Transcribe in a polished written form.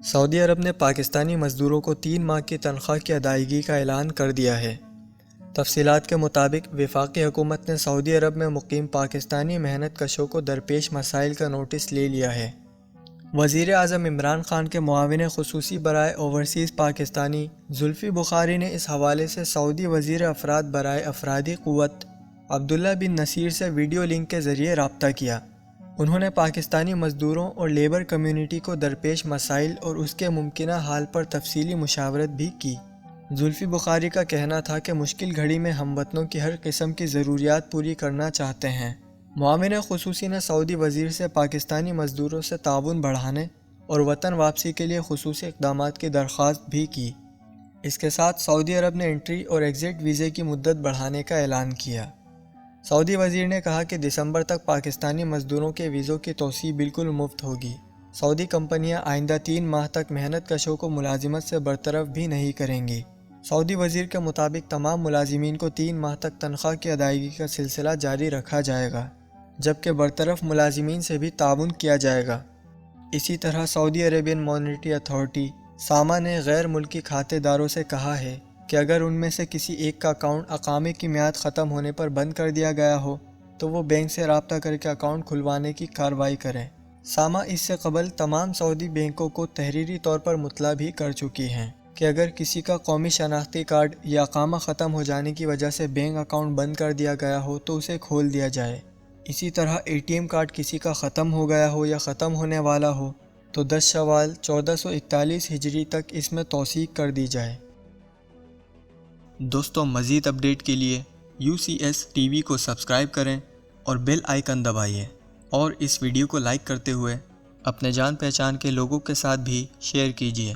سعودی عرب نے پاکستانی مزدوروں کو 3 ماہ کی تنخواہ کی ادائیگی کا اعلان کر دیا ہے۔ تفصیلات کے مطابق وفاقی حکومت نے سعودی عرب میں مقیم پاکستانی محنت کشوں کو درپیش مسائل کا نوٹس لے لیا ہے۔ وزیر اعظم عمران خان کے معاون خصوصی برائے اوورسیز پاکستانی زلفی بخاری نے اس حوالے سے سعودی وزیر افراد برائے افرادی قوت عبداللہ بن نصیر سے ویڈیو لنک کے ذریعے رابطہ کیا۔ انہوں نے پاکستانی مزدوروں اور لیبر کمیونٹی کو درپیش مسائل اور اس کے ممکنہ حل پر تفصیلی مشاورت بھی کی۔ زلفی بخاری کا کہنا تھا کہ مشکل گھڑی میں ہم وطنوں کی ہر قسم کی ضروریات پوری کرنا چاہتے ہیں۔ معاون خصوصی نے سعودی وزیر سے پاکستانی مزدوروں سے تعاون بڑھانے اور وطن واپسی کے لیے خصوصی اقدامات کی درخواست بھی کی۔ اس کے ساتھ سعودی عرب نے انٹری اور ایگزٹ ویزے کی مدت بڑھانے کا اعلان کیا۔ سعودی وزیر نے کہا کہ دسمبر تک پاکستانی مزدوروں کے ویزوں کی توسیع بالکل مفت ہوگی۔ سعودی کمپنیاں آئندہ 3 ماہ تک محنت کشوں کو ملازمت سے برطرف بھی نہیں کریں گی۔ سعودی وزیر کے مطابق تمام ملازمین کو 3 ماہ تک تنخواہ کی ادائیگی کا سلسلہ جاری رکھا جائے گا، جبکہ برطرف ملازمین سے بھی تعاون کیا جائے گا۔ اسی طرح سعودی عربین مانیٹری اتھارٹی ساما نے غیر ملکی کھاتے داروں سے کہا ہے کہ اگر ان میں سے کسی ایک کا اکاؤنٹ اقامے کی میعاد ختم ہونے پر بند کر دیا گیا ہو تو وہ بینک سے رابطہ کر کے اکاؤنٹ کھلوانے کی کارروائی کریں۔ ساما اس سے قبل تمام سعودی بینکوں کو تحریری طور پر مطلع بھی کر چکی ہیں کہ اگر کسی کا قومی شناختی کارڈ یا اقامہ ختم ہو جانے کی وجہ سے بینک اکاؤنٹ بند کر دیا گیا ہو تو اسے کھول دیا جائے۔ اسی طرح ATM کارڈ کسی کا ختم ہو گیا ہو یا ختم ہونے والا ہو تو 10 شوال 1441 ہجری تک اس میں توثیق کر دی جائے۔ دوستو، مزید اپڈیٹ کے لیے UCS TV کو سبسکرائب کریں اور بیل آئیکن دبائیے، اور اس ویڈیو کو لائک کرتے ہوئے اپنے جان پہچان کے لوگوں کے ساتھ بھی شیئر کیجیے۔